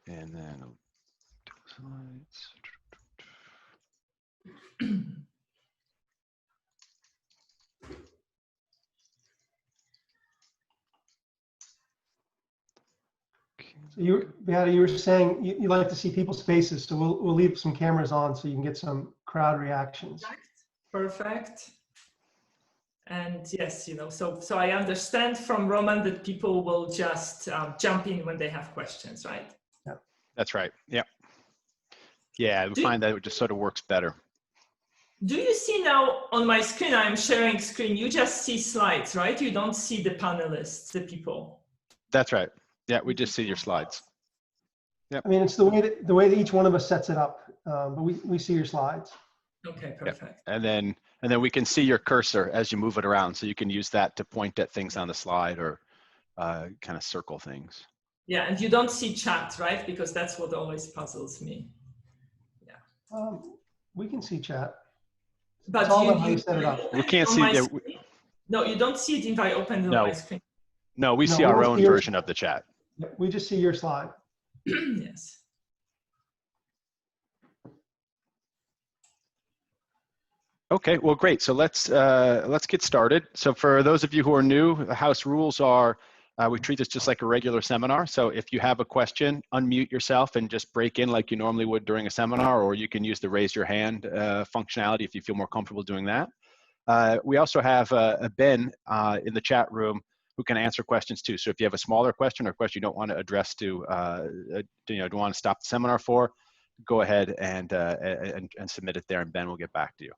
And then slides. So Beata, you were saying you like to see people's faces, so we'll leave some cameras on so you can get some crowd reactions. Perfect. And yes, so I understand from Roman that people will just jump in when they have questions, right? Yeah. That's right. Yeah. Yeah, we find that it just sort of works better. Do you see now on my screen, I'm sharing screen, you just see slides, right? You don't see the panelists, the people. That's right. Yeah, we just see your slides. Yeah. I mean, it's the way that each one of us sets it up, but we see your slides. Okay, perfect. Yep. And then we can see your cursor as you move it around, so you can use that to point at things on the slide or kind of circle things. Yeah, and you don't see chat, right? Because that's what always puzzles me. Yeah. We can see chat. But it's all about how you set it up. We can't see the. No, you don't see it if I open it on my screen. No, we see our own version of the chat. We just see your slide. Yes. Okay, well, great. So let's get started. So for those of you who are new, the house rules are we treat this just like a regular seminar. So if you have a question, unmute yourself and just break in like you normally would during a seminar, or you can use the raise your hand functionality if you feel more comfortable doing that. We also have a Ben in the chat room who can answer questions too. So if you have a smaller question or a question you don't want to address to, don't want to stop the seminar for, go ahead and submit it there, and Ben will get back to you.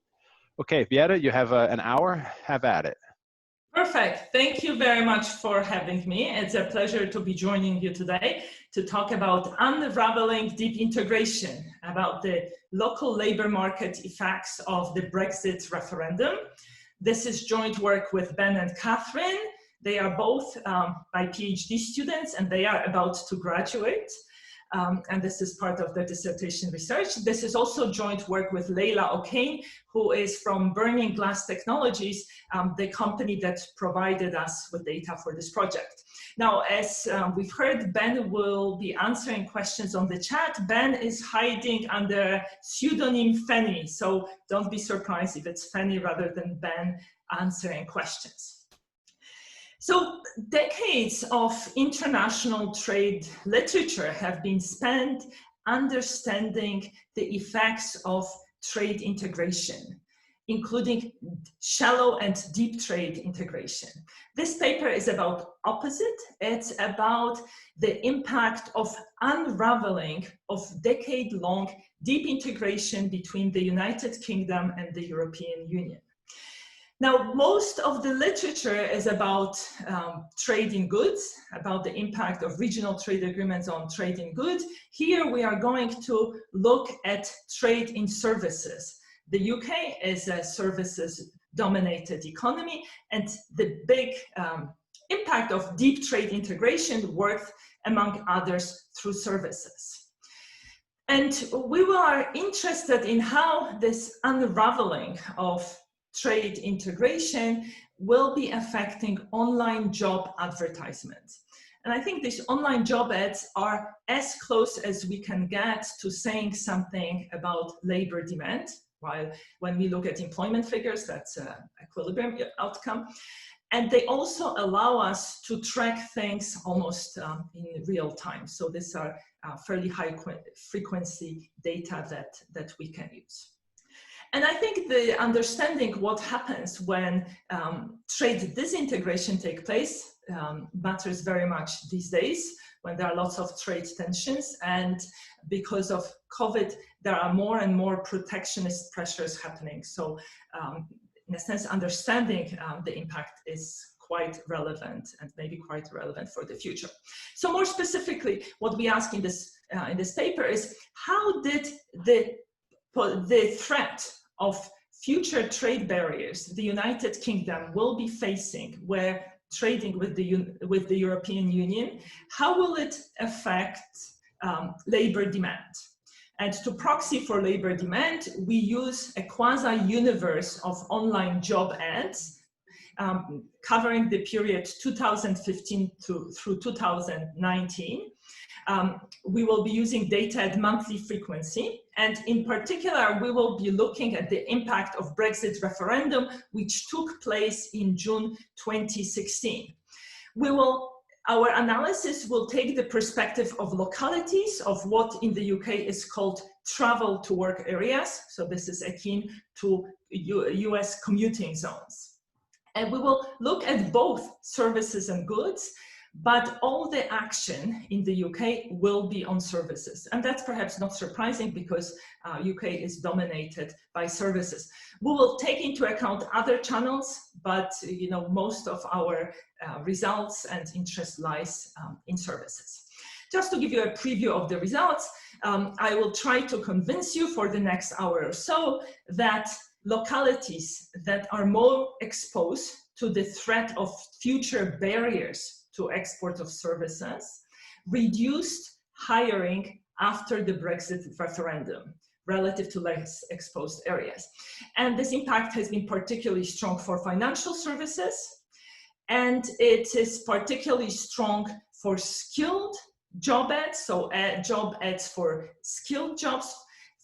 Okay, Beata, you have an hour. Have at it. Perfect. Thank you very much for having me. It's a pleasure to be joining you today to talk about unraveling deep integration, about the local labor market effects of the Brexit referendum. This is joint work with Ben and Catherine. They are both my PhD students, and they are about to graduate. And this is part of their dissertation research. This is also joint work with Leila O'Kane, who is from Burning Glass Technologies, the company that provided us with data for this project. Now, as we've heard, Ben will be answering questions on the chat. Ben is hiding under pseudonym Fanny, so don't be surprised if it's Fanny rather than Ben answering questions. So decades of international trade literature have been spent understanding the effects of trade integration, including shallow and deep trade integration. This paper is about opposite. It's about the impact of unraveling of decade-long deep integration between the United Kingdom and the European Union. Now, most of the literature is about trade in goods, about the impact of regional trade agreements on trade in goods. Here we are going to look at trade in services. The UK is a services-dominated economy, and the big impact of deep trade integration works, among others, through services. And we were interested in how this unraveling of trade integration will be affecting online job advertisements. And I think these online job ads are as close as we can get to saying something about labor demand, while when we look at employment figures, that's an equilibrium outcome. And they also allow us to track things almost in real time. So these are fairly high frequency data that we can use. And I think the understanding what happens when trade disintegration takes place matters very much these days, when there are lots of trade tensions, and because of COVID, there are more and more protectionist pressures happening. So in a sense, understanding the impact is quite relevant, and maybe quite relevant for the future. So more specifically, what we ask in this paper is, how did the threat of future trade barriers the United Kingdom will be facing where trading with the European Union, how will it affect labor demand? And to proxy for labor demand, we use a quasi-universe of online job ads covering the period 2015 through 2019. We will be using data at monthly frequency, and in particular, we will be looking at the impact of Brexit referendum, which took place in June 2016. Our analysis will take the perspective of localities of what in the UK is called travel to work areas. So this is akin to US commuting zones. And we will look at both services and goods, but all the action in the UK will be on services. And that's perhaps not surprising because UK is dominated by services. We will take into account other channels, but most of our results and interest lies in services. Just to give you a preview of the results, I will try to convince you for the next hour or so that localities that are more exposed to the threat of future barriers to export of services reduced hiring after the Brexit referendum relative to less exposed areas. And this impact has been particularly strong for financial services, and it is particularly strong for skilled job ads, so job ads for skilled jobs,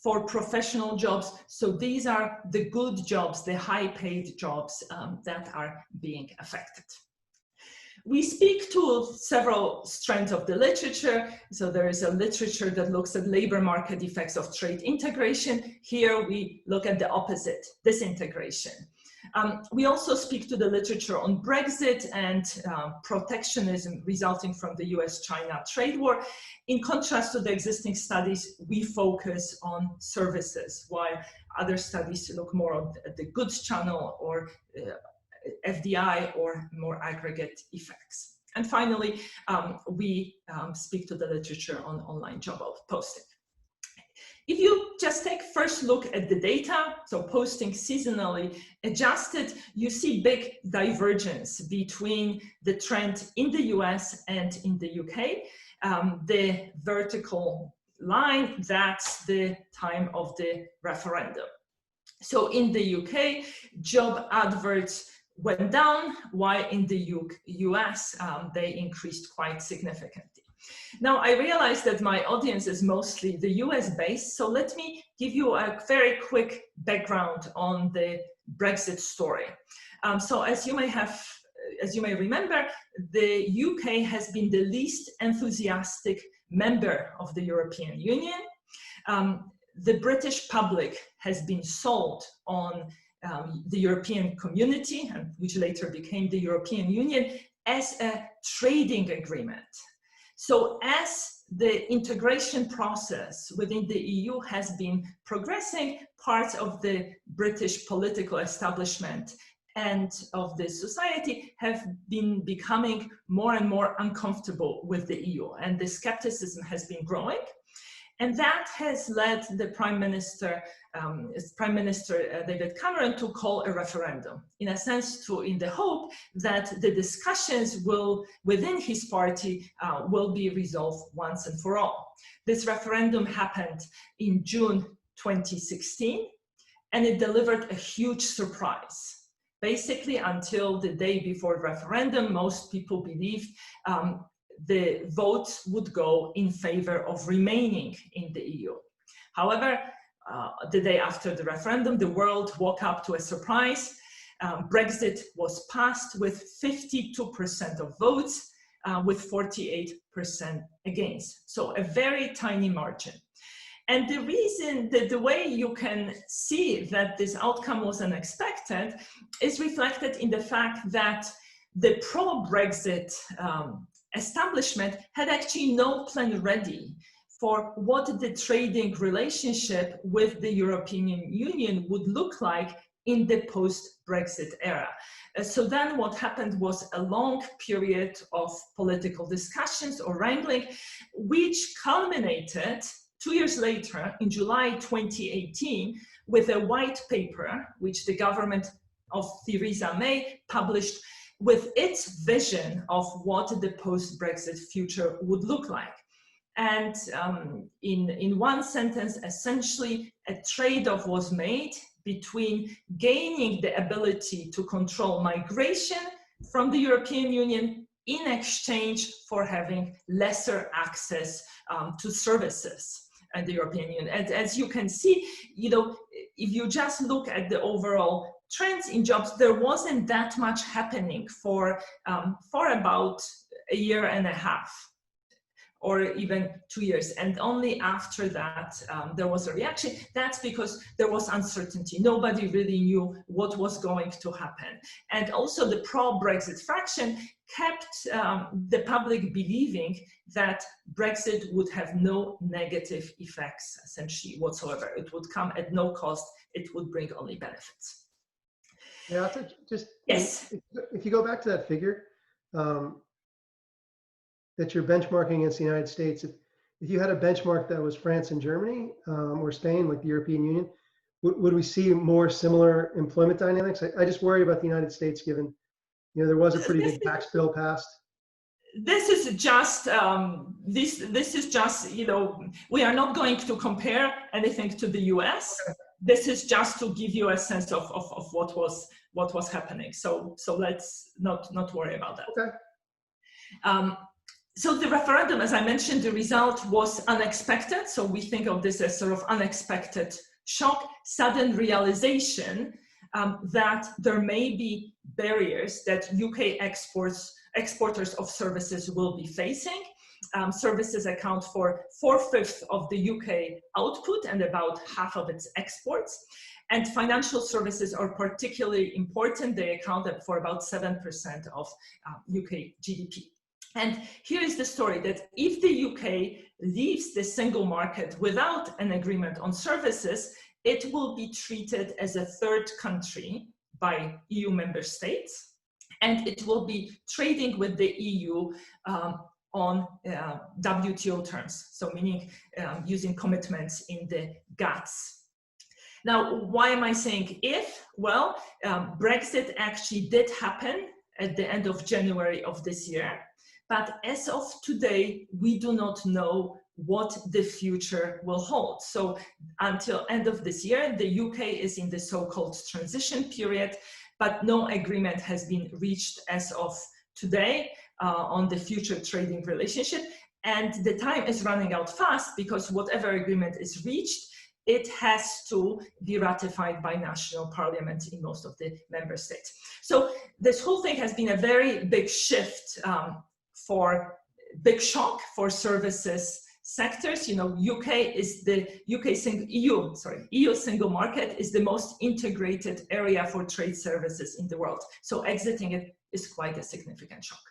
for professional jobs. So these are the good jobs, the high paid jobs that are being affected. We speak to several strands of the literature. So there is a literature that looks at labor market effects of trade integration. Here we look at the opposite, disintegration. We also speak to the literature on Brexit and protectionism resulting from the US-China trade war. In contrast to the existing studies, we focus on services, while other studies look more at the goods channel or FDI or more aggregate effects. And finally, we speak to the literature on online job posting. If you just take first look at the data, so posting seasonally adjusted, you see big divergence between the trend in the US and in the UK. The vertical line, that's the time of the referendum. So in the UK, job adverts went down, while in the US, they increased quite significantly. Now, I realize that my audience is mostly the US based, so let me give you a very quick background on the Brexit story. So as you may remember, the UK has been the least enthusiastic member of the European Union. The British public has been sold on the European community, which later became the European Union, as a trading agreement. So as the integration process within the EU has been progressing, parts of the British political establishment and of the society have been becoming more and more uncomfortable with the EU, and the skepticism has been growing. And that has led the Prime Minister David Cameron to call a referendum, in a sense in the hope that the discussions within his party will be resolved once and for all. This referendum happened in June 2016, and it delivered a huge surprise. Basically, until the day before the referendum, most people believed the vote would go in favor of remaining in the EU. However, the day after the referendum, the world woke up to a surprise. Brexit was passed with 52% of votes, with 48% against. So a very tiny margin. And the reason that the way you can see that this outcome was unexpected is reflected in the fact that the pro-Brexit establishment had actually no plan ready for what the trading relationship with the European Union would look like in the post-Brexit era. So then what happened was a long period of political discussions or wrangling, which culminated 2 years later in July 2018 with a white paper, which the government of Theresa May published with its vision of what the post-Brexit future would look like. And in one sentence, essentially, a trade-off was made between gaining the ability to control migration from the European Union in exchange for having lesser access to services in the European Union. And as you can see, if you just look at the overall trends in jobs, there wasn't that much happening for about a year and a half, or even 2 years. And only after that, there was a reaction. That's because there was uncertainty. Nobody really knew what was going to happen. And also the pro-Brexit faction kept the public believing that Brexit would have no negative effects, essentially, whatsoever. It would come at no cost. It would bring only benefits. Yeah, just, yes. If you go back to that figure, that you're benchmarking against the United States. If you had a benchmark that was France and Germany or Spain, like the European Union, would we see more similar employment dynamics? I just worry about the United States, given there was a pretty big tax bill passed. This is just this is just we are not going to compare anything to the US. Okay. This is just to give you a sense of what was happening. So let's not worry about that. Okay. So the referendum, as I mentioned, the result was unexpected. So we think of this as sort of unexpected shock, sudden realization that there may be barriers that UK exporters of services will be facing. Services account for 4/5 of the UK output and about half of its exports. And financial services are particularly important. They account for about 7% of UK GDP. And here is the story that if the UK leaves the single market without an agreement on services, it will be treated as a third country by EU member states, and it will be trading with the EU on WTO terms, so meaning using commitments in the GATS. Now, why am I saying if? Well, Brexit actually did happen at the end of January of this year. But as of today, we do not know what the future will hold. So until end of this year, the UK is in the so-called transition period, but no agreement has been reached as of today on the future trading relationship. And the time is running out fast because whatever agreement is reached, it has to be ratified by national parliament in most of the member states. So this whole thing has been a very big shift big shock for services sectors. EU single market is the most integrated area for trade services in the world. So exiting it is quite a significant shock.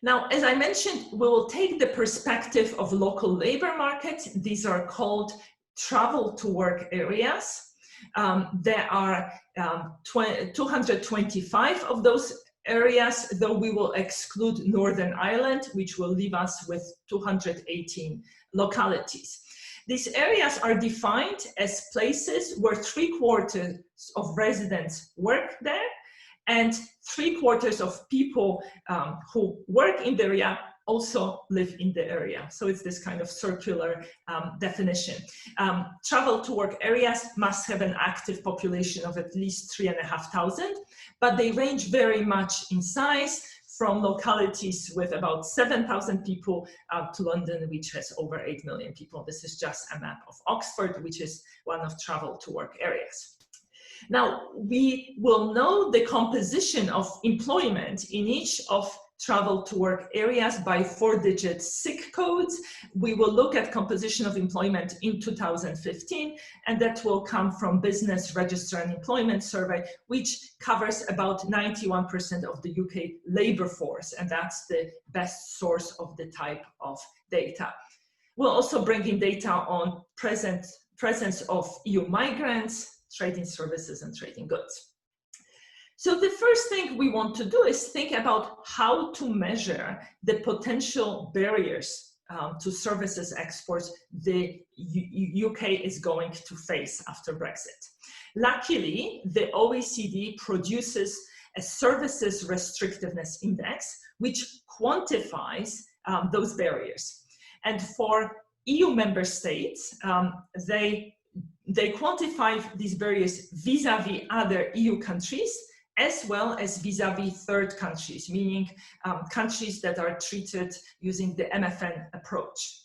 Now, as I mentioned, we will take the perspective of local labor markets. These are called travel to work areas. There are 225 of those areas, though we will exclude Northern Ireland, which will leave us with 218 localities. These areas are defined as places where 3/4 of residents work there, and 3/4 of people who work in the area also live in the area. So it's this kind of circular definition. Travel to work areas must have an active population of at least 3,500, but they range very much in size, from localities with about 7,000 people to London, which has over 8 million people. This is just a map of Oxford, which is one of travel to work areas. Now, we will know the composition of employment in each of travel to work areas by 4-digit SIC codes. We will look at composition of employment in 2015, and that will come from Business Register and Employment Survey, which covers about 91% of the UK labor force, and that's the best source of the type of data. We'll also bring in data on presence of EU migrants, trading services, and trading goods. So the first thing we want to do is think about how to measure the potential barriers to services exports the UK is going to face after Brexit. Luckily, the OECD produces a services restrictiveness index, which quantifies those barriers. And for EU member states, they they quantify these barriers vis-a-vis other EU countries, as well as vis-a-vis third countries, meaning countries that are treated using the MFN approach.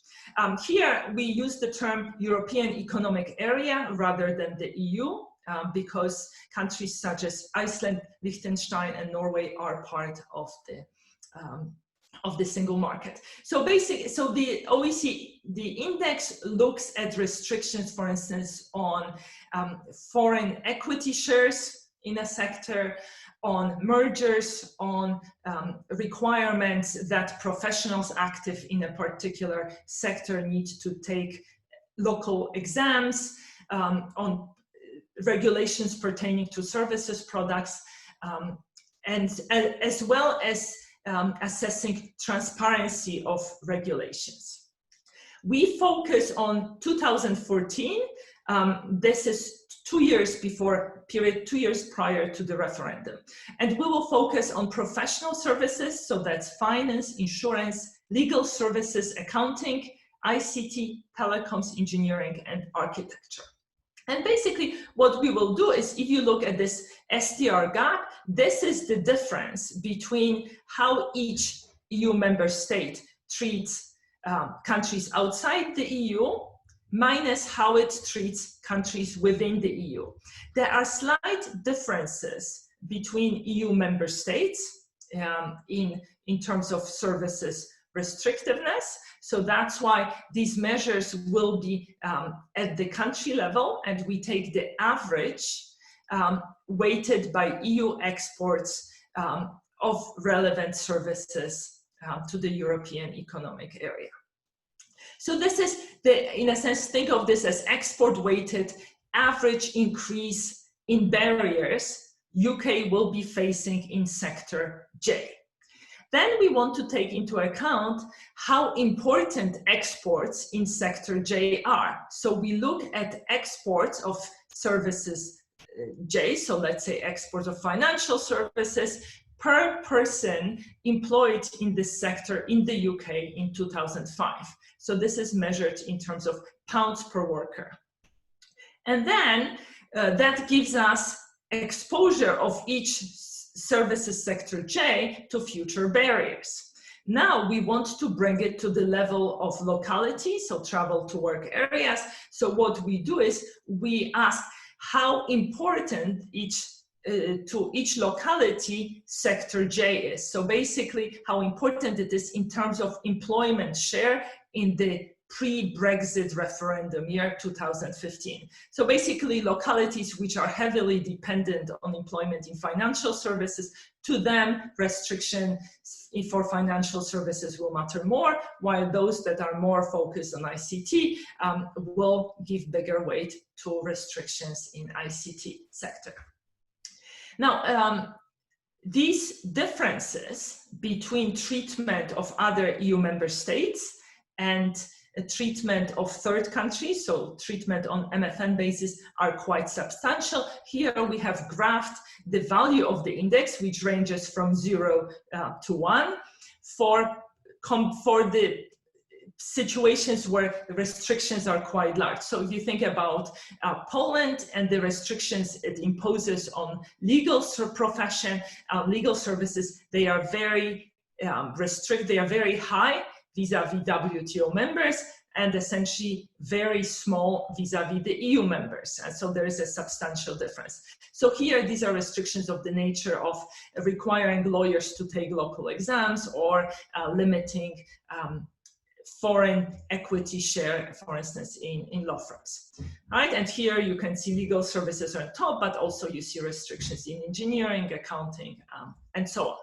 Here we use the term European Economic Area rather than the EU, because countries such as Iceland, Liechtenstein, and Norway are part of the single market. So the OECD, the index looks at restrictions, for instance, on foreign equity shares in a sector, on mergers, on requirements that professionals active in a particular sector need to take local exams, on regulations pertaining to services products, and as well as assessing transparency of regulations. We focus on 2014. This is 2 years prior to the referendum. And we will focus on professional services, so that's finance, insurance, legal services, accounting, ICT, telecoms, engineering, and architecture. And basically what we will do is, if you look at this STR gap, this is the difference between how each EU member state treats countries outside the EU minus how it treats countries within the EU. There are slight differences between EU member states in terms of services restrictiveness. So that's why these measures will be at the country level, and we take the average weighted by EU exports of relevant services to the European Economic Area. So this is in a sense, think of this as export weighted average increase in barriers UK will be facing in sector J. Then we want to take into account how important exports in sector J are. So we look at exports of services J, so let's say exports of financial services per person employed in this sector in the UK in 2005. So this is measured in terms of pounds per worker. And then that gives us exposure of each services sector J to future barriers. Now we want to bring it to the level of locality, so travel to work areas. So what we do is we ask how important to each locality sector J is. So basically how important it is in terms of employment share in the pre-Brexit referendum year 2015. So basically localities which are heavily dependent on employment in financial services, to them restriction for financial services will matter more, while those that are more focused on ICT will give bigger weight to restrictions in ICT sector. Now, these differences between treatment of other EU member states and treatment of third countries, so treatment on MFN basis, are quite substantial. Here we have graphed the value of the index, which ranges from 0 to 1 for the situations where the restrictions are quite large. So if you think about Poland and the restrictions it imposes on legal profession, legal services, they are very they are very high vis-a-vis WTO members, and essentially very small vis-a-vis the EU members. And so there is a substantial difference. So here, these are restrictions of the nature of requiring lawyers to take local exams or limiting foreign equity share, for instance, in law firms. Right? And here you can see legal services on top, but also you see restrictions in engineering, accounting, and so on.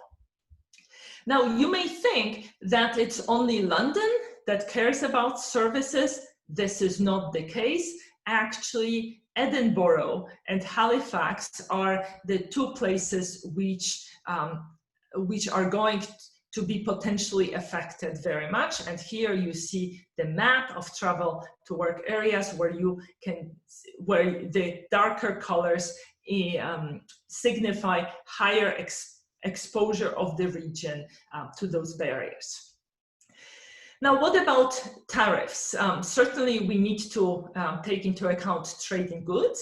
Now, you may think that it's only London that cares about services. This is not the case. Actually, Edinburgh and Halifax are the two places which are going to be potentially affected very much. And here you see the map of travel to work areas where where the darker colors signify higher exposure of the region to those barriers. Now, what about tariffs? Certainly, we need to take into account trade in goods.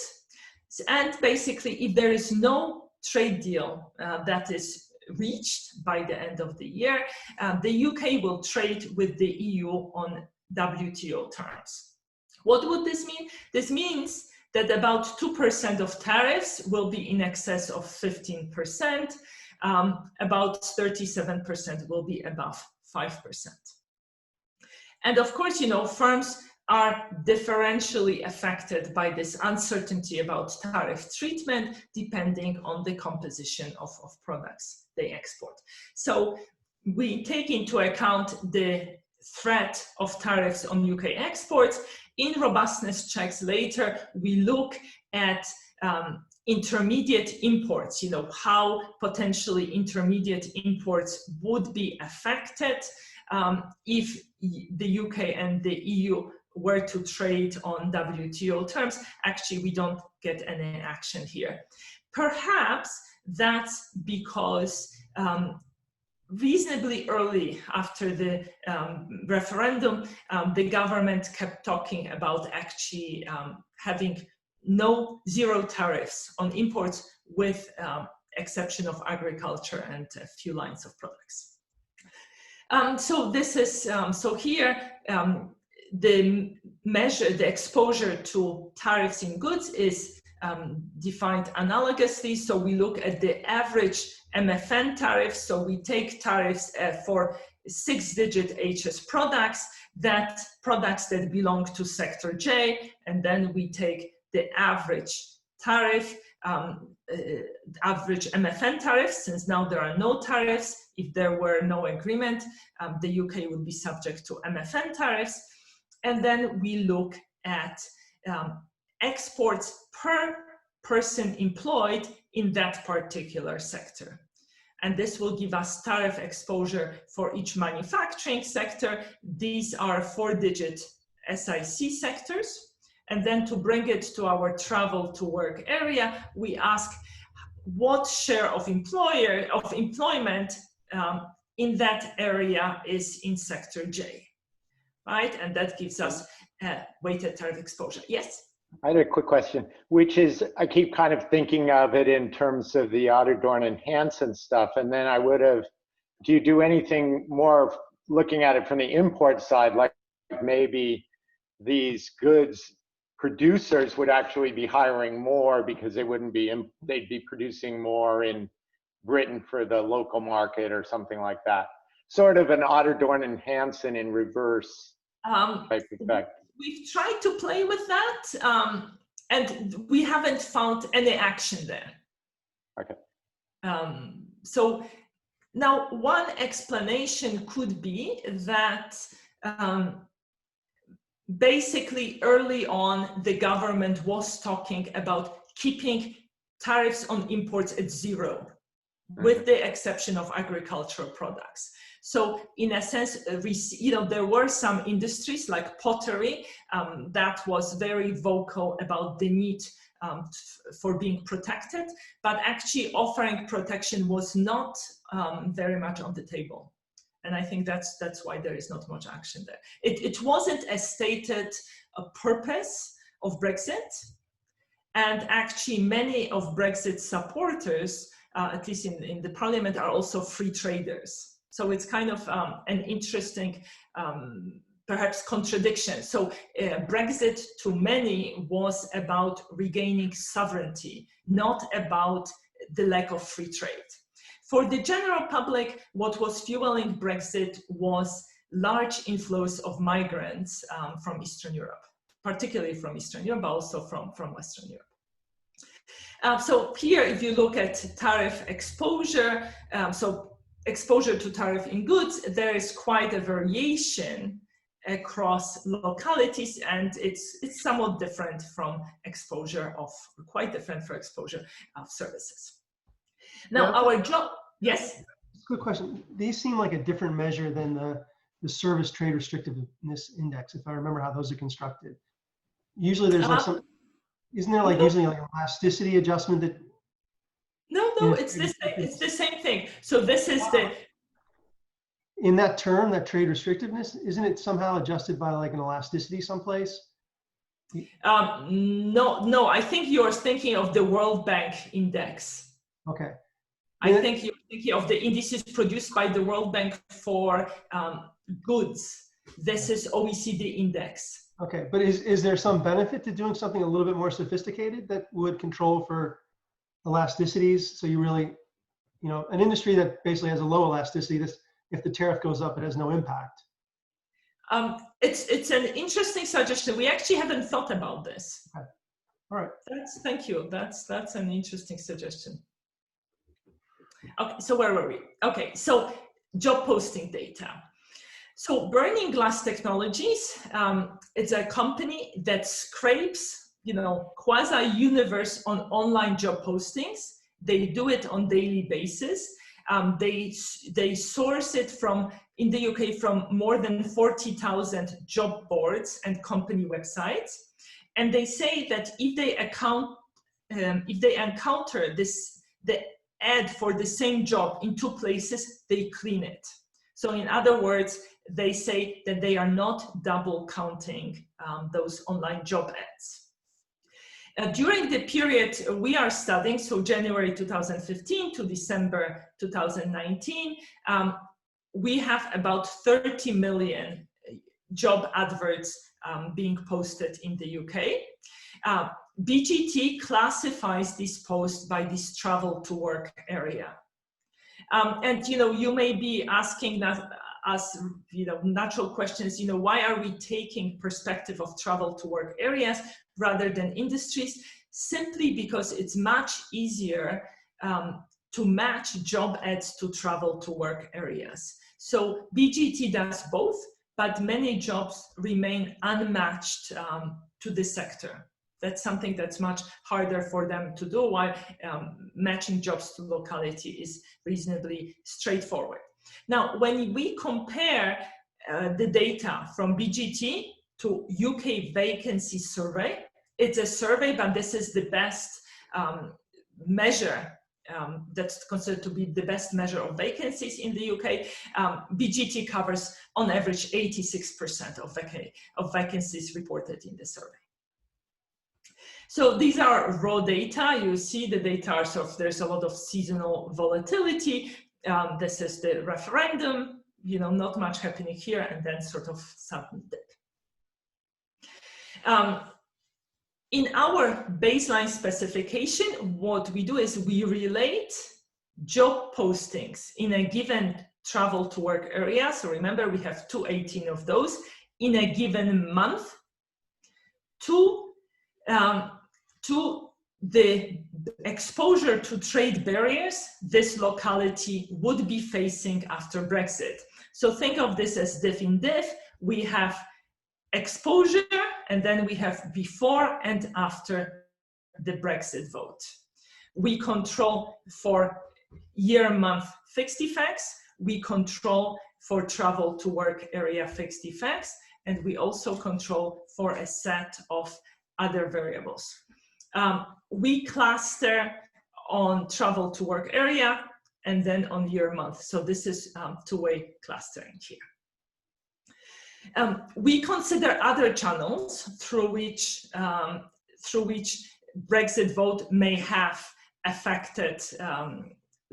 And basically, if there is no trade deal that is reached by the end of the year, the UK will trade with the EU on WTO terms. What would this mean? This means that about 2% of tariffs will be in excess of 15%, about 37% will be above 5%. And of course, you know, firms are differentially affected by this uncertainty about tariff treatment, depending on the composition of products they export. So we take into account the threat of tariffs on UK exports. In robustness checks later, we look at intermediate imports, you know, how potentially intermediate imports would be affected if the UK and the EU were to trade on WTO terms. Actually, we don't get any action here. Perhaps that's because reasonably early after the referendum, the government kept talking about actually having zero tariffs on imports with exception of agriculture and a few lines of products. So this is, so here, the measure, the exposure to tariffs in goods is defined analogously. So we look at the average MFN tariffs. So we take tariffs for 6-digit HS products that belong to sector J, and then we take the average tariff, average MFN tariffs, since now there are no tariffs. If there were no agreement, the UK would be subject to MFN tariffs. And then we look at exports per person employed in that particular sector. And this will give us tariff exposure for each manufacturing sector. These are 4-digit SIC sectors. And then to bring it to our travel to work area, we ask what share of employment in that area is in sector J, right? And that gives us weighted tariff exposure. Yes? I had a quick question, which is, I keep kind of thinking of it in terms of the Otterdorn and Hansen stuff. And then I would have, do you do anything more looking at it from the import side, like maybe these goods producers would actually be hiring more because they wouldn't be, they'd be producing more in Britain for the local market or something like that. Sort of an Otterdorn and Hansen in reverse type effect. We've tried to play with that, and we haven't found any action there. Okay. So now one explanation could be that basically early on the government was talking about keeping tariffs on imports at 0, with the exception of agricultural products. So in a sense, you know, there were some industries like pottery that was very vocal about the need for being protected, but actually offering protection was not very much on the table. And I think that's why there is not much action there. It wasn't a stated purpose of Brexit. And actually many of Brexit supporters, at least in the parliament, are also free traders. So it's kind of an interesting, perhaps, contradiction. So Brexit to many was about regaining sovereignty, not about the lack of free trade. For the general public, what was fueling Brexit was large inflows of migrants from Eastern Europe, particularly from Eastern Europe, but also from Western Europe. So here, if you look at tariff exposure, so exposure to tariff in goods, there is quite a variation across localities, and it's somewhat different from exposure of, quite different for exposure of services. Now, our job, yes? Good question. These seem like a different measure than the service trade restrictiveness index, if I remember how those are constructed. Usually there's like some, isn't there like usually like an elasticity adjustment that? No, it's the same thing. So this is the. in that term, that trade restrictiveness, isn't it somehow adjusted by like an elasticity someplace? No, I think you're thinking of the World Bank index. Okay. I think you're thinking of the indices produced by the World Bank for goods. This is OECD index. Okay, but is there some benefit to doing something a little bit more sophisticated that would control for elasticities? So you really, you know, an industry that basically has a low elasticity, this, if the tariff goes up, it has no impact. It's an interesting suggestion. We actually haven't thought about this. Okay. All right. Thank you. That's an interesting suggestion. Okay, so where were we? Okay, so job posting data. So Burning Glass Technologies, it's a company that scrapes, you know, quasi-universe on online job postings. They do it on daily basis. They source it from, in the UK, from more than 40,000 job boards and company websites. And they say that if they encounter the ad for the same job in 2 places, they clean it. So in other words, they say that they are not double counting those online job ads. During the period we are studying, so January 2015 to December 2019, we have about 30 million job adverts being posted in the UK. BGT classifies these posts by this travel to work area. And, you know, you may be asking us, you know, natural questions, you know, why are we taking perspective of travel to work areas rather than industries? Simply because it's much easier to match job ads to travel to work areas. So BGT does both, but many jobs remain unmatched to the sector. That's something that's much harder for them to do, while matching jobs to locality is reasonably straightforward. Now, when we compare the data from BGT to UK vacancy survey, it's a survey, but this is the best measure that's considered to be the best measure of vacancies in the UK. BGT covers on average 86% of vacancies reported in the survey. So these are raw data. You see the data are sort of, there's a lot of seasonal volatility. This is the referendum, you know, not much happening here, and then sort of sudden dip. In our baseline specification, what we do is we relate job postings in a given travel to work area. So remember, we have 218 of those in a given month to the exposure to trade barriers this locality would be facing after Brexit. So think of this as diff in diff. We have exposure, and then we have before and after the Brexit vote. We control for year-month fixed effects. We control for travel to work area fixed effects, and we also control for a set of other variables. We cluster on travel to work area and then on year month. So this is two-way clustering here. We consider other channels through which Brexit vote may have affected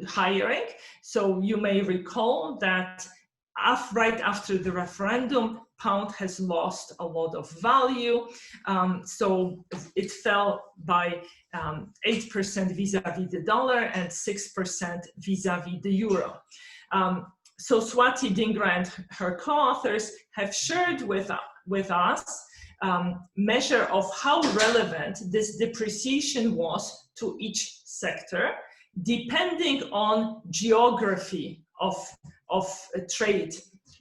hiring. So you may recall that right after the referendum, pound has lost a lot of value. So it fell by 8% vis-a-vis the dollar and 6% vis-a-vis the euro. So Swati Dhingra and her co-authors have shared with us measure of how relevant this depreciation was to each sector, depending on geography of trade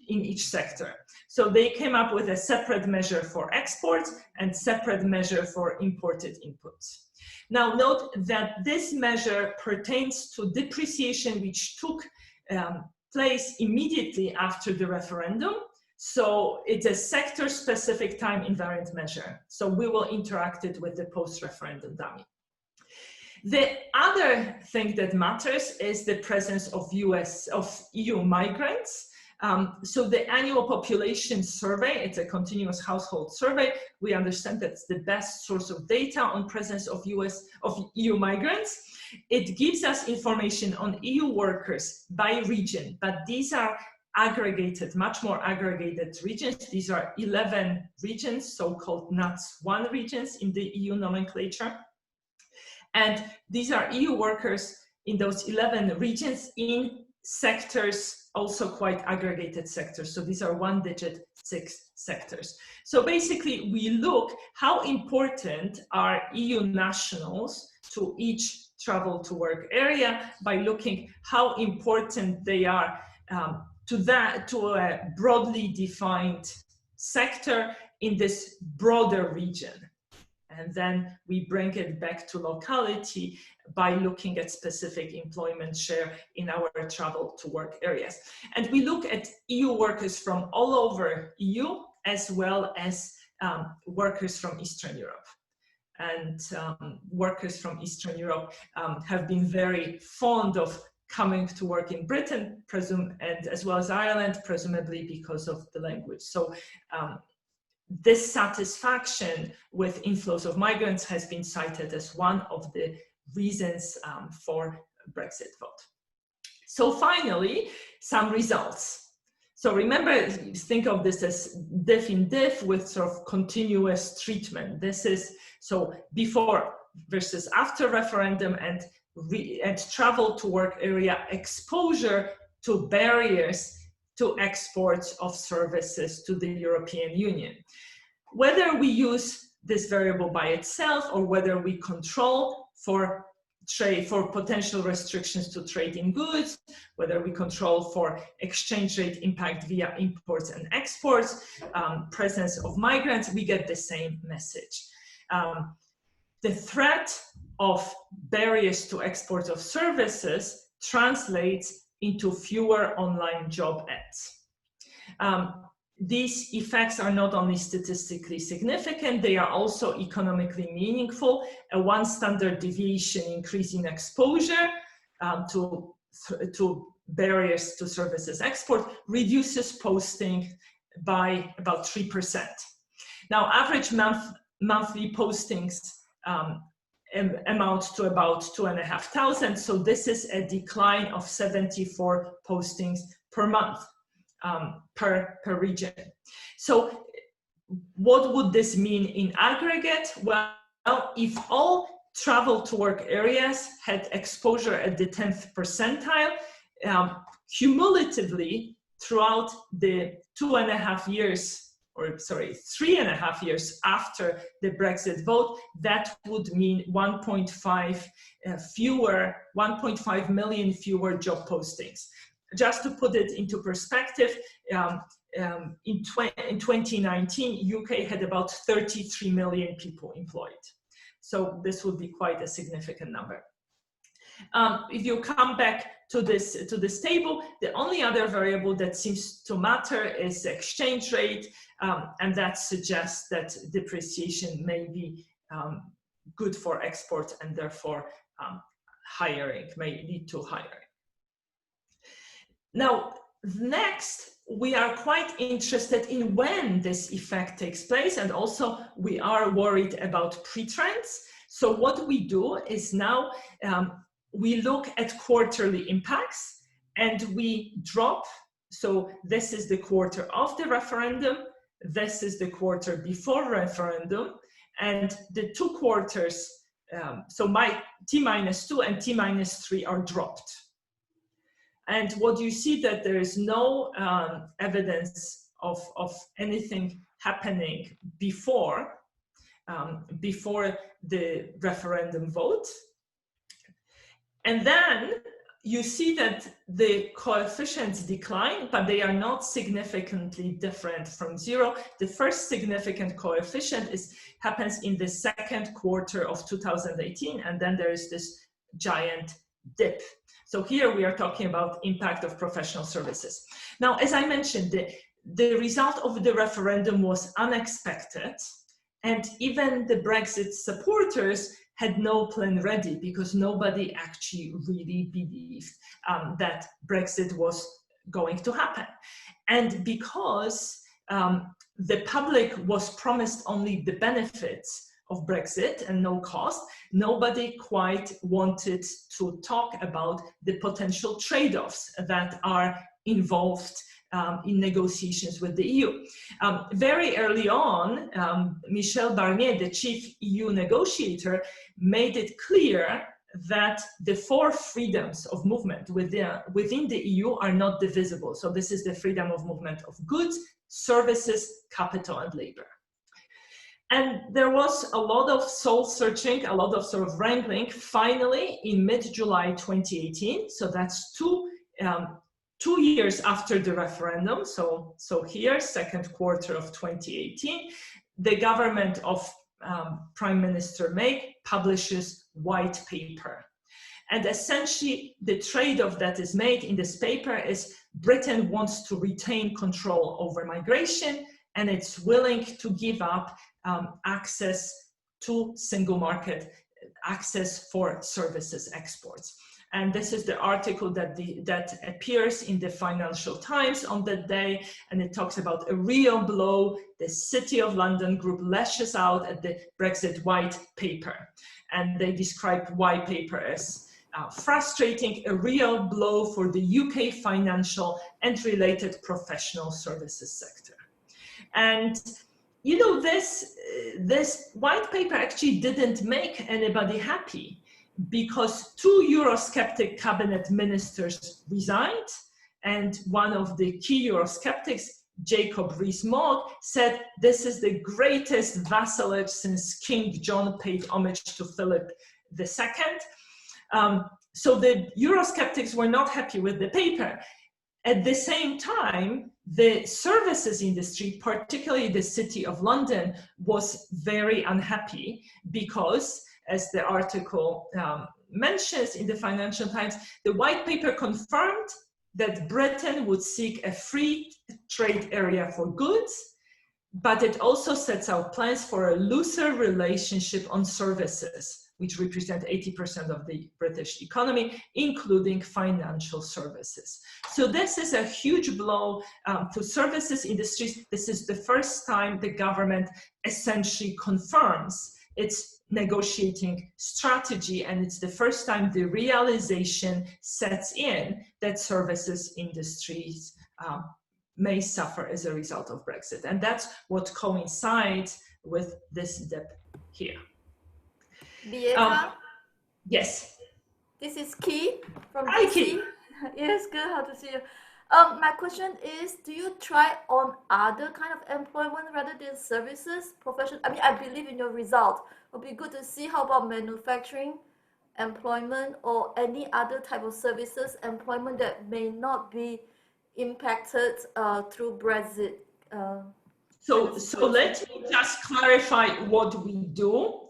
in each sector. So they came up with a separate measure for exports and separate measure for imported inputs. Now note that this measure pertains to depreciation which took place immediately after the referendum. So it's a sector-specific time invariant measure. So we will interact it with the post-referendum dummy. The other thing that matters is the presence of EU migrants. So the annual population survey, it's a continuous household survey. We understand that's the best source of data on presence of EU migrants. It gives us information on EU workers by region, but these are aggregated, much more aggregated regions. These are 11 regions, so-called NUTS 1 regions in the EU nomenclature. And these are EU workers in those 11 regions in sectors, also quite aggregated sectors. So these are 1-digit 6 sectors. So basically we look how important are EU nationals to each travel to work area by looking how important they are to a broadly defined sector in this broader region. And then we bring it back to locality by looking at specific employment share in our travel to work areas. And we look at EU workers from all over EU, as well as workers from Eastern Europe. And workers from Eastern Europe have been very fond of coming to work in Britain, and as well as Ireland, presumably because of the language. So dissatisfaction with inflows of migrants has been cited as one of the reasons for Brexit vote. So finally, some results. So remember, think of this as diff in diff with sort of continuous treatment. This is so before versus after referendum and travel to work area exposure to barriers to exports of services to the European Union. Whether we use this variable by itself or whether we control for trade, for potential restrictions to trade in goods, whether we control for exchange rate impact via imports and exports, presence of migrants, we get the same message. The threat of barriers to export of services translates into fewer online job ads. These effects are not only statistically significant, they are also economically meaningful. A 1 standard deviation increase in exposure to barriers to services export reduces posting by about 3%. Now, average monthly postings amount to about 2,500. So this is a decline of 74 postings per month per region. So what would this mean in aggregate? Well, if all travel to work areas had exposure at the 10th percentile, cumulatively throughout the 3.5 years after the Brexit vote, that would mean 1.5 million fewer job postings. Just to put it into perspective, in 2019, UK had about 33 million people employed. So this would be quite a significant number. If you come back to this table, the only other variable that seems to matter is exchange rate, and that suggests that depreciation may be good for exports and therefore hiring may lead to hiring. Now, next, we are quite interested in when this effect takes place, and also we are worried about pre-trends. So what we do is now we look at quarterly impacts and we drop. So this is the quarter of the referendum, this is the quarter before referendum, and the 2 quarters, so my T-2 and T-3 are dropped. And what you see that there is no evidence of anything happening before the referendum vote. And then you see that the coefficients decline, but they are not significantly different from 0. The first significant coefficient happens in the 2nd quarter of 2018, and then there is this giant dip. So here we are talking about impact of professional services. Now, as I mentioned, the result of the referendum was unexpected, and even the Brexit supporters had no plan ready because nobody actually really believed that Brexit was going to happen. And because the public was promised only the benefits of Brexit and no cost, nobody quite wanted to talk about the potential trade-offs that are involved in negotiations with the EU. Very early on, Michel Barnier, the chief EU negotiator, made it clear that the 4 freedoms of movement within the EU are not divisible. So this is the freedom of movement of goods, services, capital, and labor. And there was a lot of soul searching, a lot of sort of wrangling. Finally, in mid-July 2018, so that's 2 years after the referendum, so here, second quarter of 2018, the government of Prime Minister May publishes white paper. And essentially, the trade-off that is made in this paper is Britain wants to retain control over migration, and it's willing to give up access to single market, access for services exports. And this is the article that appears in the Financial Times on that day, and it talks about a real blow. The City of London group lashes out at the Brexit white paper, and they describe white paper as frustrating, a real blow for the UK financial and related professional services sector. And you know, this white paper actually didn't make anybody happy, because 2 Eurosceptic cabinet ministers resigned, and one of the key Eurosceptics, Jacob Rees-Mogg, said this is the greatest vassalage since King John paid homage to Philip II. So the Eurosceptics were not happy with the paper. At the same time, the services industry, particularly the City of London, was very unhappy because, as the article mentions in the Financial Times, the white paper confirmed that Britain would seek a free trade area for goods, but it also sets out plans for a looser relationship on services, which represent 80% of the British economy, including financial services. So this is a huge blow to services industries. This is the first time the government essentially confirms its negotiating strategy, and it's the first time the realization sets in that services industries may suffer as a result of Brexit. And that's what coincides with this dip here. Beata? Yes. This is Key from Hi, DC. Key. Yes, good, how to see you. My question is, do you try on other kind of employment rather than services, profession? I mean, I believe in your result. It would be good to see how about manufacturing employment or any other type of services employment that may not be impacted through Brexit. So let me just clarify what we do.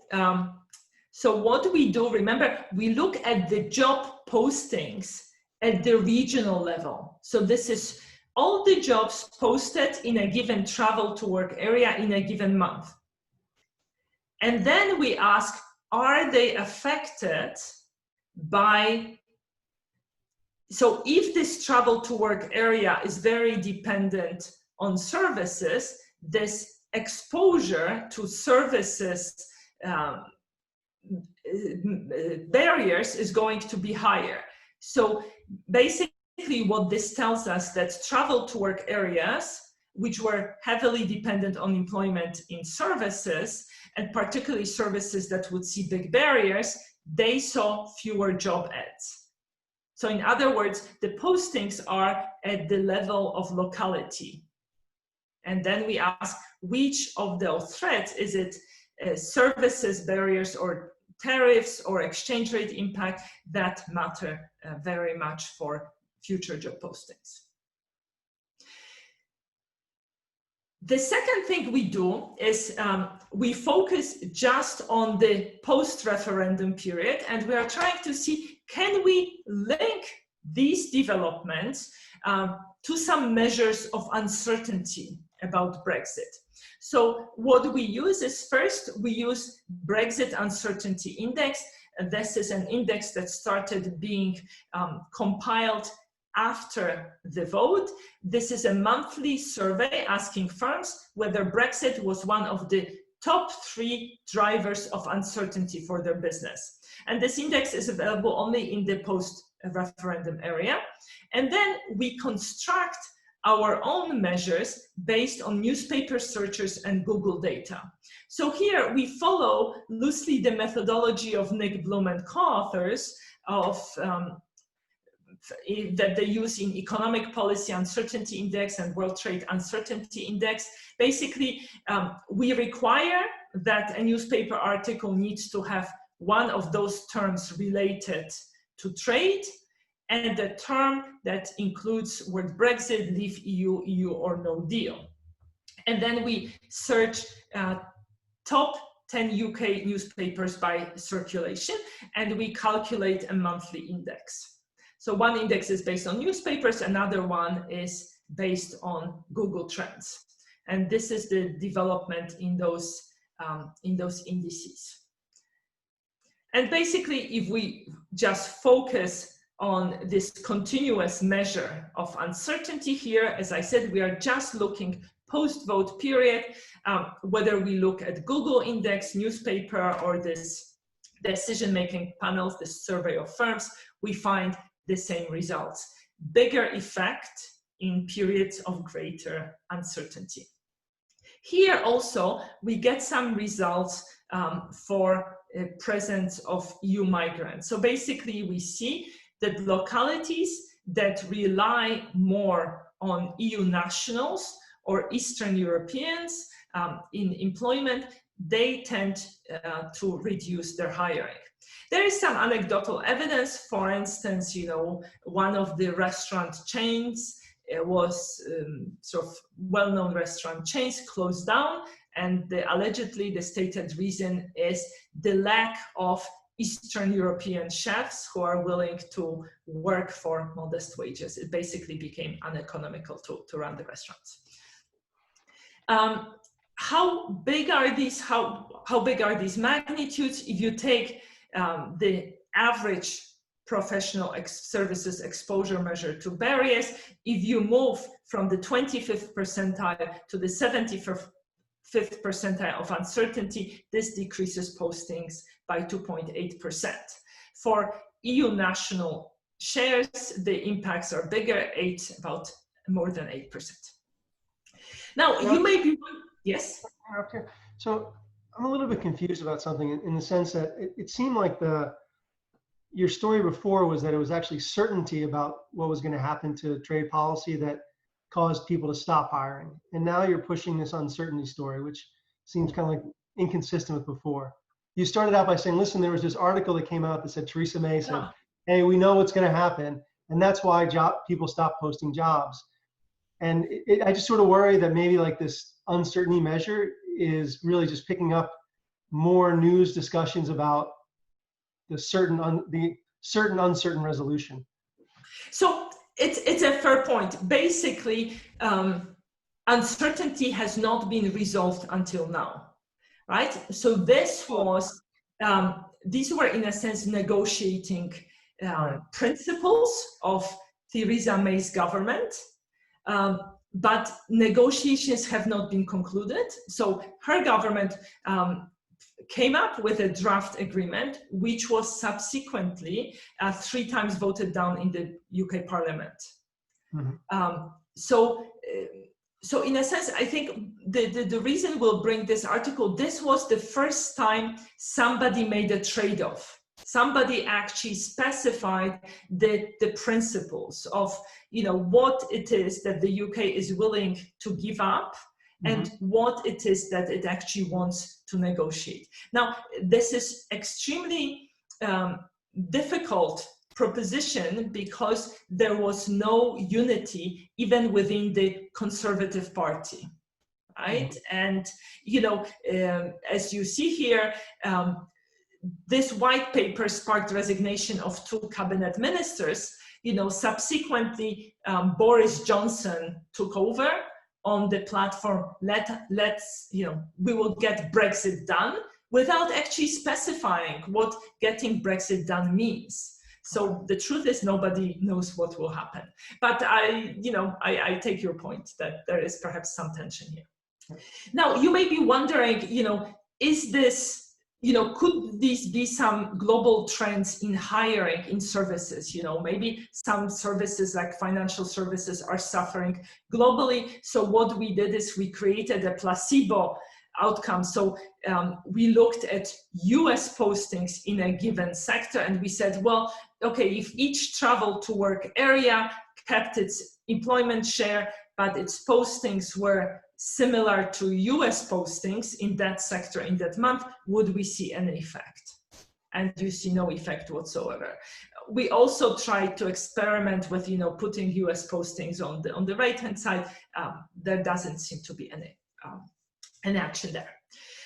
So what we do, remember, we look at the job postings at the regional level. So this is all the jobs posted in a given travel to work area in a given month. And then we ask, are they affected by, so if this travel to work area is very dependent on services, this exposure to services barriers is going to be higher. So basically what this tells us that travel to work areas, which were heavily dependent on employment in services, and particularly services that would see big barriers, they saw fewer job ads. So in other words, the postings are at the level of locality. And then we ask, which of those threats, is it services barriers or tariffs or exchange rate impact that matter very much for future job postings. The second thing we do is we focus just on the post-referendum period, and we are trying to see, can we link these developments to some measures of uncertainty about Brexit. So what we use is, first, we use Brexit Uncertainty Index. And this is an index that started being compiled after the vote. This is a monthly survey asking firms whether Brexit was one of the top 3 drivers of uncertainty for their business. And this index is available only in the post-referendum area. And then we construct our own measures based on newspaper searches and Google data. So here we follow loosely the methodology of Nick Bloom and co-authors of that they use in Economic Policy Uncertainty Index and World Trade Uncertainty Index. Basically, we require that a newspaper article needs to have one of those terms related to trade, and the term that includes word Brexit, leave EU, EU or no deal. And then we search top 10 UK newspapers by circulation, and we calculate a monthly index. So one index is based on newspapers, another one is based on Google Trends. And this is the development in those indices. And basically, if we just focus on this continuous measure of uncertainty here, as I said, we are just looking post-vote period, whether we look at Google index, newspaper, or this decision-making panels, this survey of firms, we find the same results. Bigger effect in periods of greater uncertainty. Here also, we get some results for presence of EU migrants. So basically, we see that localities that rely more on EU nationals or Eastern Europeans in employment, they tend to reduce their hiring. There is some anecdotal evidence. For instance, one of the restaurant chains was sort of well-known restaurant chains closed down, and allegedly the stated reason is the lack of Eastern European chefs who are willing to work for modest wages. It basically became uneconomical to run the restaurants. How big are these? How big are these magnitudes? If you take the average professional services exposure measure to barriers, if you move from the 25th percentile to the 75th percentile of uncertainty, this decreases postings by 2.8%. For EU national shares, the impacts are bigger, about more than 8%. Now, you may be, yes? So I'm a little bit confused about something in the sense that it seemed like your story before was that it was actually certainty about what was going to happen to trade policy that caused people to stop hiring. And now you're pushing this uncertainty story, which seems kind of like inconsistent with before. You started out by saying, listen, there was this article that came out that said Theresa May said, hey, we know what's going to happen. And that's why people stop posting jobs. And I just sort of worry that maybe like this uncertainty measure is really just picking up more news discussions about the certain uncertain resolution. So it's a fair point. Basically, uncertainty has not been resolved until now, right? So this was, these were in a sense negotiating principles of Theresa May's government, but negotiations have not been concluded. So her government came up with a draft agreement, which was subsequently 3 times voted down in the UK Parliament. Mm-hmm. So in a sense, I think the reason we'll bring this article, this was the first time somebody made a trade-off. Somebody actually specified the principles of, what it is that the UK is willing to give up, and what it is that it actually wants to negotiate. Now, this is extremely difficult proposition because there was no unity even within the Conservative Party, right? And, as you see here, this white paper sparked resignation of 2 cabinet ministers. Subsequently, Boris Johnson took over on the platform, we will get Brexit done, without actually specifying what getting Brexit done means. So the truth is nobody knows what will happen. But I take your point that there is perhaps some tension here. Now, you may be wondering, is this, could these be some global trends in hiring in services? Maybe some services like financial services are suffering globally. So what we did is we created a placebo outcome. So we looked at US postings in a given sector, and we said, well, okay, if each travel to work area kept its employment share, but its postings were similar to US postings in that sector in that month, would we see any effect? And you see no effect whatsoever. We also tried to experiment with, putting US postings on the right-hand side. There doesn't seem to be any action there.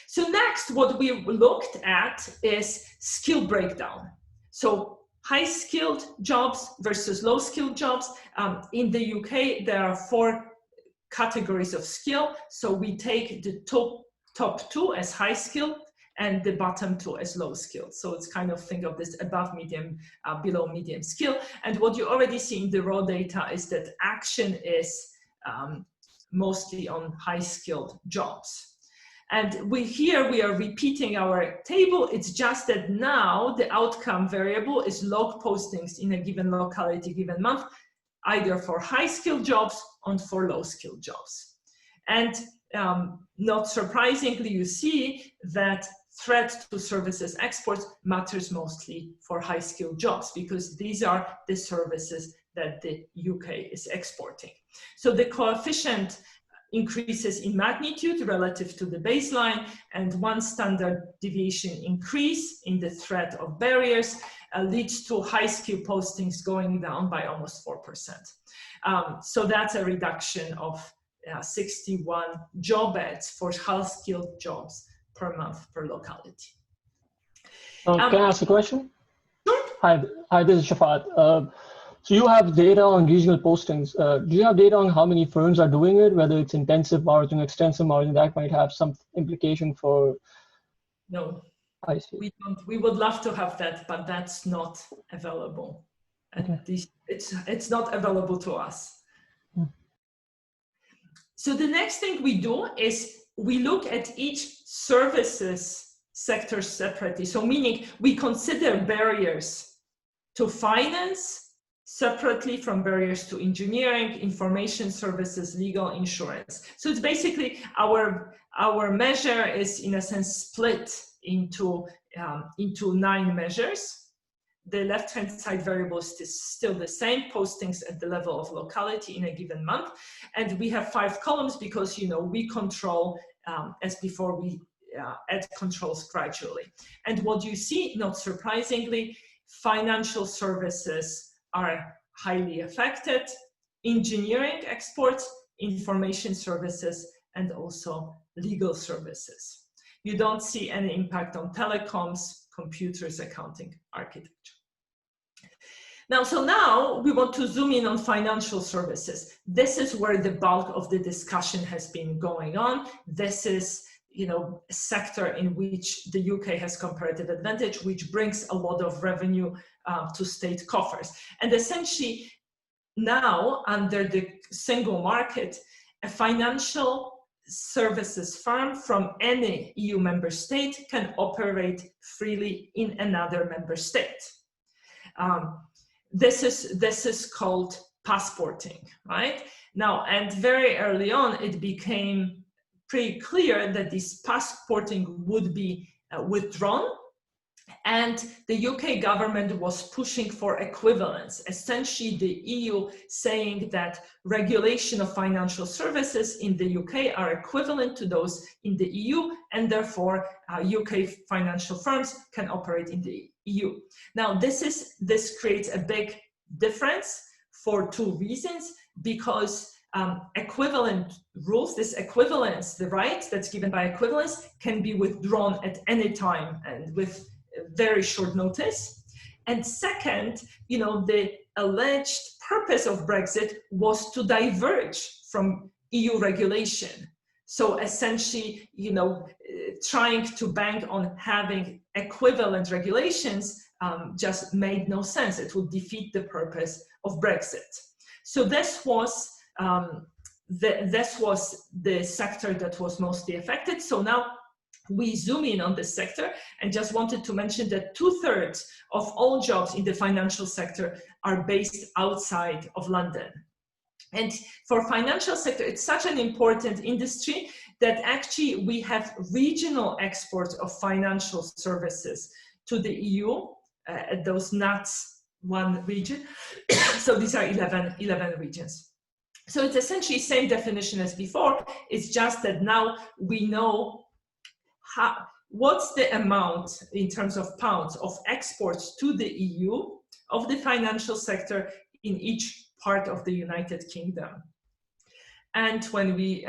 So next, what we looked at is skill breakdown. So high-skilled jobs versus low-skilled jobs. In the UK, there are 4 categories of skill. So we take the top 2 as high skill and the bottom 2 as low skill. So it's kind of, think of this above medium, below medium skill. And what you already see in the raw data is that action is mostly on high skilled jobs. And we are repeating our table. It's just that now the outcome variable is log postings in a given locality, given month, either for high-skilled jobs or for low-skilled jobs. And not surprisingly, you see that threat to services exports matters mostly for high-skilled jobs, because these are the services that the UK is exporting. So the coefficient increases in magnitude relative to the baseline, and 1 standard deviation increase in the threat of barriers leads to high-skill postings going down by almost 4%. So that's a reduction of 61 job ads for high-skilled jobs per month per locality. Can I ask a question? Sure. Hi, this is Shafat. So you have data on regional postings. Do you have data on how many firms are doing it, whether it's intensive margin, extensive margin, that might have some implication for? No, I see. we don't. We would love to have that, but that's not available. And Okay. it's not available to us. So the next thing we do is we look at each services sector separately. So meaning we consider barriers to finance separately from barriers to engineering, information services, legal, insurance. So it's basically our measure is in a sense split into 9 measures. The left-hand side variable is still the same, postings at the level of locality in a given month. And we have 5 columns because, we control, as before, we add controls gradually. And what you see, not surprisingly, financial services are highly affected, engineering exports, information services, and also legal services. You don't see any impact on telecoms, computers, accounting, architecture. Now we want to zoom in on financial services. This is where the bulk of the discussion has been going on. This is a sector in which the UK has comparative advantage, which brings a lot of revenue to state coffers. And essentially now, under the single market, a financial services firm from any EU member state can operate freely in another member state. This is called passporting, right? Now, and very early on, it became pretty clear that this passporting would be withdrawn, and the UK government was pushing for equivalence, essentially the EU saying that regulation of financial services in the UK are equivalent to those in the EU, and therefore UK financial firms can operate in the EU. Now this creates a big difference for 2 reasons, because equivalent rules, this equivalence, the right that's given by equivalence, can be withdrawn at any time and with very short notice. And second, the alleged purpose of Brexit was to diverge from EU regulation. So essentially, trying to bank on having equivalent regulations just made no sense. It would defeat the purpose of Brexit. So this was the sector that was mostly affected. So now we zoom in on this sector, and just wanted to mention that 2/3 of all jobs in the financial sector are based outside of London. And for financial sector, it's such an important industry that actually we have regional exports of financial services to the EU, those nuts, one region. So these are 11 regions. So it's essentially same definition as before. It's just that now we know what's the amount in terms of pounds of exports to the EU of the financial sector in each part of the United Kingdom. And when we,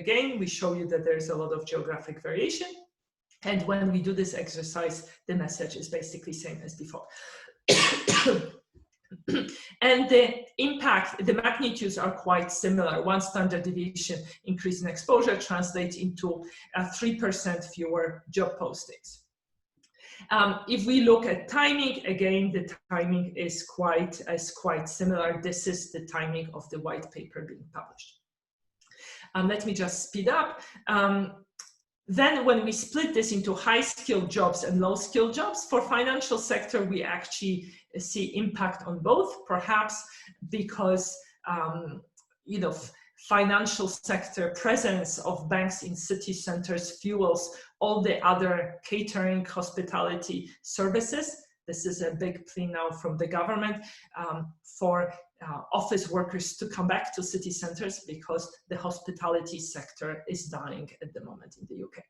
again, we show you that there's a lot of geographic variation. And when we do this exercise, the message is basically same as before. And the impact, the magnitudes are quite similar. 1 standard deviation increase in exposure translates into 3% fewer job postings. If we look at timing, again, the timing is quite similar. This is the timing of the white paper being published. Let me just speed up. Then when we split this into high-skilled jobs and low-skilled jobs, for financial sector, we actually see impact on both, perhaps because, you know, financial sector presence of banks in city centers fuels all the other catering, hospitality services. This is a big plea now from the government for office workers to come back to city centers because the hospitality sector is dying at the moment in the UK.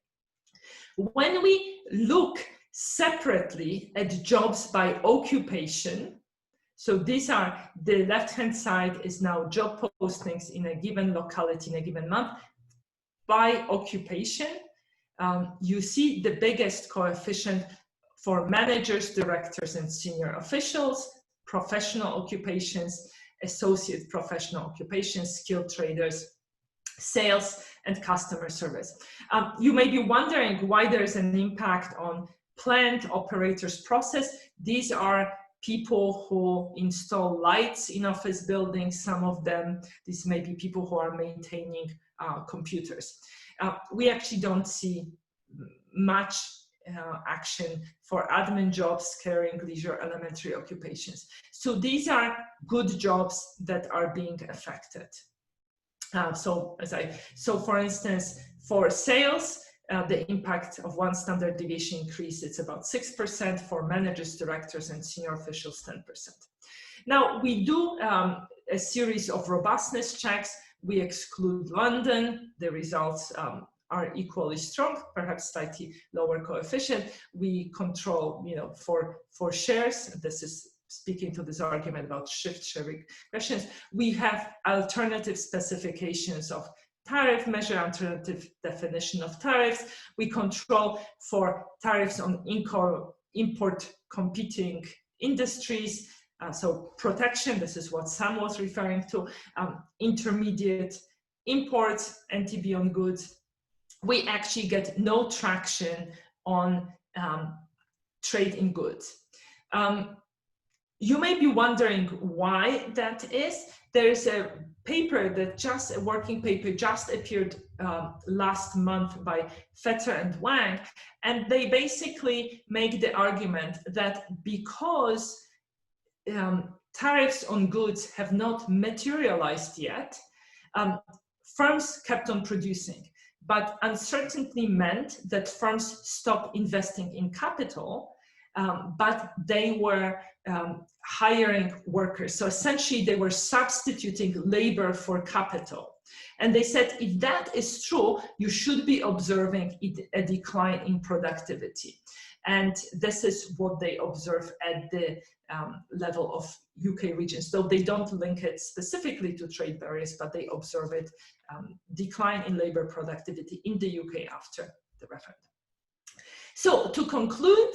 When we look separately at jobs by occupation, so these are, the left-hand side is now job postings in a given locality in a given month. By occupation, you see the biggest coefficient for managers, directors, and senior officials, professional occupations, associate professional occupations, skilled traders, sales, and customer service. You may be wondering why there's an impact on plant operators process. These are people who install lights in office buildings, some of them. These may be people who are maintaining computers. We actually don't see much action for admin jobs, caring, leisure, elementary occupations. So these are good jobs that are being affected. So for instance, for sales, the impact of 1 standard deviation increase, it's about 6%, for managers, directors, and senior officials, 10%. Now, we do a series of robustness checks. We exclude London. The results are equally strong, perhaps slightly lower coefficient. We control, you know, for shares. This is speaking to this argument about shift share regressions. We have alternative specifications of tariff measure, alternative definition of tariffs. We control for tariffs on import competing industries. So protection, this is what Sam was referring to, intermediate imports, NTB on goods. We actually get no traction on trade in goods. You may be wondering why that is. There's a paper that a working paper just appeared last month by Fetter and Wang, and they basically make the argument that because tariffs on goods have not materialized yet, firms kept on producing. But uncertainty meant that firms stopped investing in capital, but they were hiring workers. So essentially, they were substituting labor for capital. And they said, if that is true, you should be observing a decline in productivity. And this is what they observe at the level of UK regions. Though they don't link it specifically to trade barriers, but they observe it, decline in labor productivity in the UK after the referendum. So to conclude,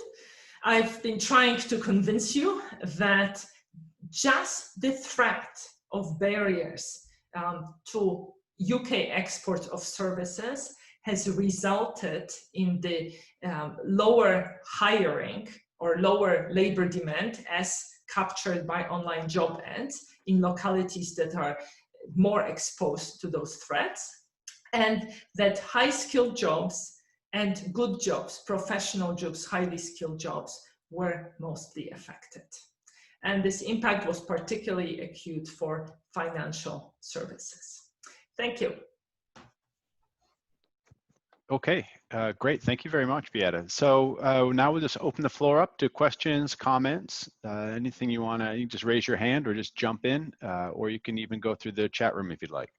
I've been trying to convince you that just the threat of barriers to UK export of services has resulted in the lower hiring or lower labor demand as captured by online job ads in localities that are more exposed to those threats, and that high-skilled jobs and good jobs, professional jobs, highly skilled jobs, were mostly affected. And this impact was particularly acute for financial services. Thank you. Okay, great. Thank you very much, Beata. So now we'll just open the floor up to questions, comments, anything you want to, you just raise your hand or just jump in, or you can even go through the chat room if you'd like.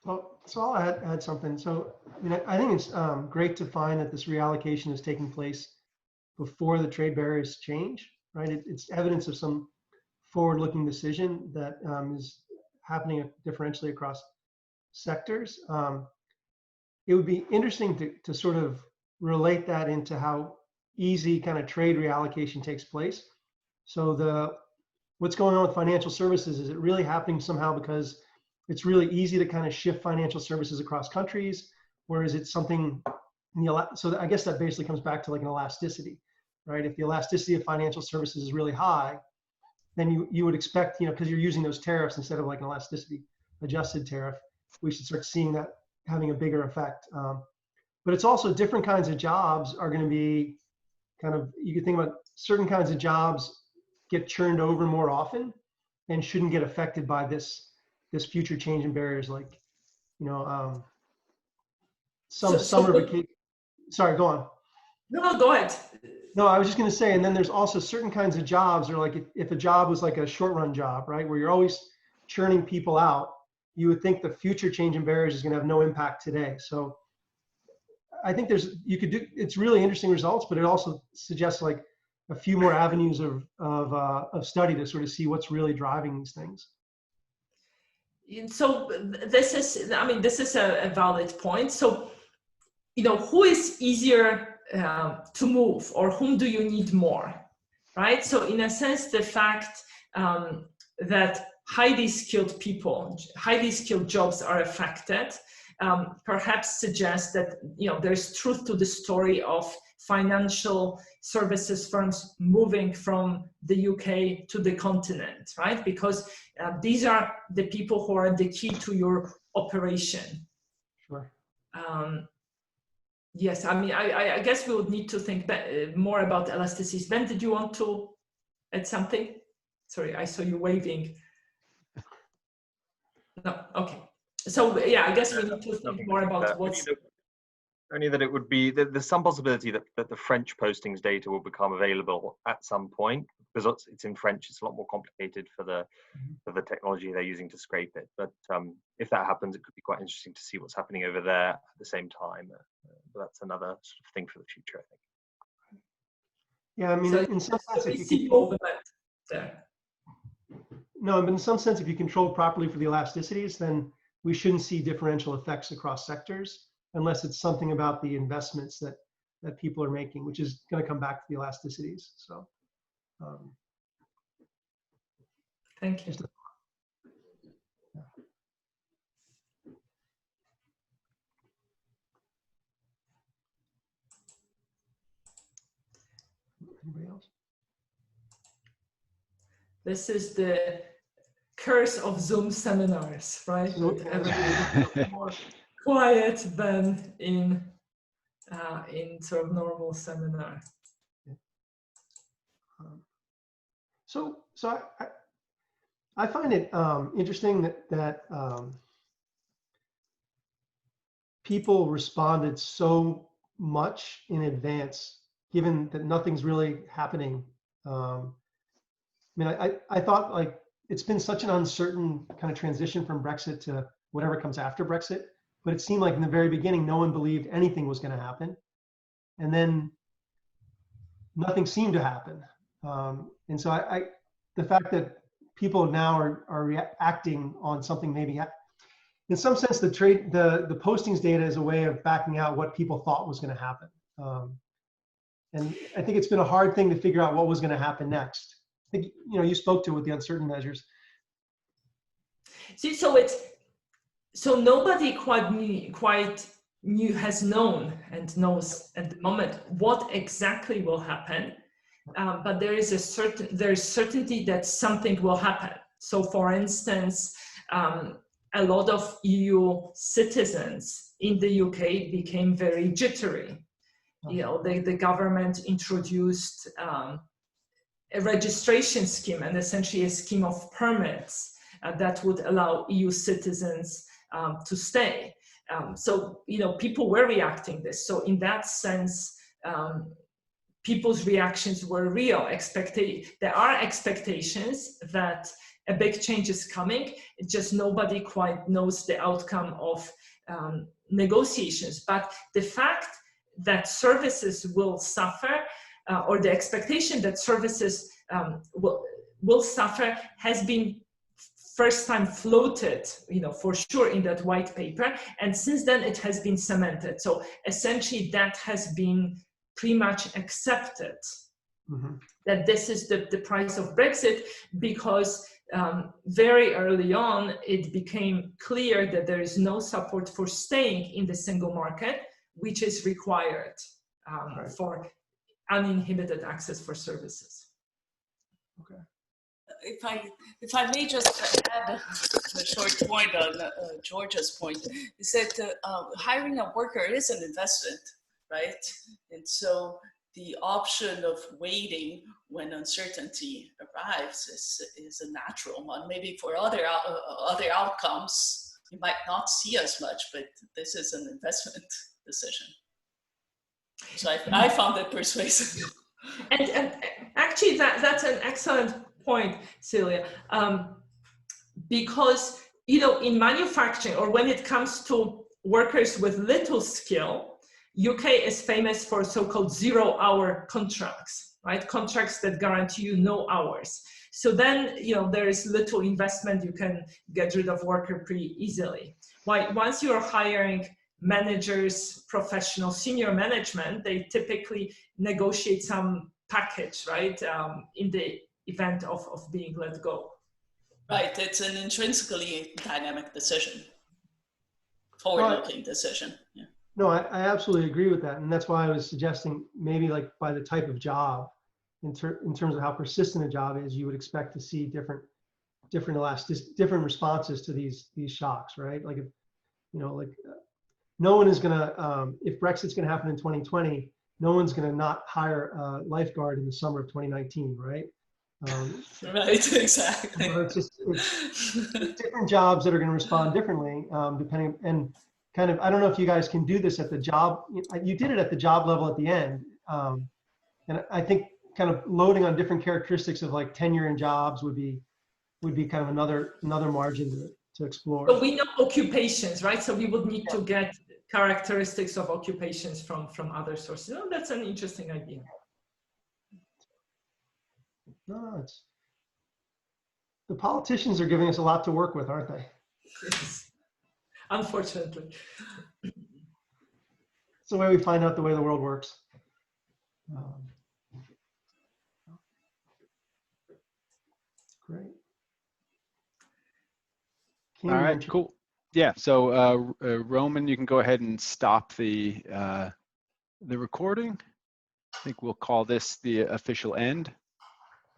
Well, so I'll add something. So, I mean, I think it's great to find that this reallocation is taking place before the trade barriers change, right? It's evidence of some forward-looking decision that is happening differentially across sectors. It would be interesting to sort of relate that into how easy kind of trade reallocation takes place. So what's going on with financial services, is it really happening somehow because it's really easy to kind of shift financial services across countries, or is it something so I guess that basically comes back to like an elasticity, right? If the elasticity of financial services is really high, then you would expect, because you're using those tariffs instead of like an elasticity adjusted tariff, we should start seeing that having a bigger effect. But it's also different kinds of jobs are going to be kind of, you could think about certain kinds of jobs get churned over more often and shouldn't get affected by this future change in barriers, like, summer vacation. Sorry, go on. No, go ahead. No, I was just going to say, and then there's also certain kinds of jobs, or like if a job was like a short run job, right, where you're always churning people out, you would think the future change in barriers is going to have no impact today. So I think it's really interesting results, but it also suggests like a few more avenues of study to sort of see what's really driving these things. So this is a valid point. So, who is easier to move, or whom do you need more, right? So in a sense, the fact that highly skilled people, highly skilled jobs are affected, perhaps suggests that there's truth to the story of financial services firms moving from the UK to the continent, right? Because these are the people who are the key to your operation. Sure. Yes, I guess we would need to think more about elasticities. Ben, did you want to add something? Sorry, I saw you waving. No, okay. So yeah, I guess we need to think more about what's... Only that it would be, there's some possibility that the French postings data will become available at some point, because it's in French, it's a lot more complicated for the technology they're using to scrape it. But if that happens, it could be quite interesting to see what's happening over there at the same time. But that's another sort of thing for the future, I think. Yeah, I mean, So, in some sense, if you see movement there. No, but in some sense, if you control properly for the elasticities, then we shouldn't see differential effects across sectors, unless it's something about the investments that people are making, which is going to come back to the elasticities. So, thank you. Anybody else? This is the curse of Zoom seminars, right? Everybody more quiet than in sort of normal seminar. So I find it interesting that people responded so much in advance, given that nothing's really happening. I thought, like, it's been such an uncertain kind of transition from Brexit to whatever comes after Brexit, but it seemed like in the very beginning, no one believed anything was going to happen. And then nothing seemed to happen. And so the fact that people now are reacting on something, maybe in some sense, the postings data is a way of backing out what people thought was going to happen. And I think it's been a hard thing to figure out what was going to happen next. I think, you spoke to with the uncertain measures. See, so it's so nobody has known and knows at the moment what exactly will happen, but there is certainty that something will happen. So, for instance, a lot of EU citizens in the UK became very jittery. You know, the government introduced a registration scheme, and essentially a scheme of permits that would allow EU citizens to stay. So, you know, people were reacting this. So in that sense, people's reactions were real. There are expectations that a big change is coming. Just nobody quite knows the outcome of negotiations. But the fact that services will suffer, or the expectation that services will suffer, has been first time floated, you know, for sure, in that white paper, and since then it has been cemented. So essentially that has been pretty much accepted, that this is the price of Brexit, because very early on it became clear that there is no support for staying in the single market, which is required for uninhibited access for services. Okay. If I may just add a short point on Georgia's point, is that hiring a worker is an investment, right? And so the option of waiting when uncertainty arrives is a natural one. Maybe for other outcomes, you might not see as much, but this is an investment decision. So I found it persuasive. And actually, that's an excellent point, Celia, because, you know, in manufacturing, or when it comes to workers with little skill, UK is famous for so-called 0-hour contracts, right? Contracts that guarantee you no hours. So then, you know, there is little investment. You can get rid of worker pretty easily. Once you're hiring managers, professional, senior management, they typically negotiate some package, right? In the event of being let go. Right, it's an intrinsically dynamic decision, forward-looking decision. Yeah. No, I absolutely agree with that. And that's why I was suggesting maybe like by the type of job, in terms of how persistent a job is, you would expect to see different responses to these shocks, right? Like, if, you know, like no one is gonna, if Brexit's gonna happen in 2020, no one's gonna not hire a lifeguard in the summer of 2019, right? Right, exactly. So it's different jobs that are gonna respond differently, depending, and kind of, I don't know if you guys can do this at the job, you did it at the job level at the end. And I think kind of loading on different characteristics of like tenure in jobs would be kind of another margin to explore. So we know occupations, right? So we would need to get characteristics of occupations from other sources. Oh, that's an interesting idea. No, it's, the politicians are giving us a lot to work with, aren't they? Yes. Unfortunately. It's the way we find out the way the world works. Great. All right, cool. Yeah, so Roman, you can go ahead and stop the recording. I think we'll call this the official end.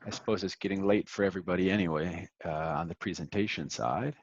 I suppose it's getting late for everybody anyway on the presentation side.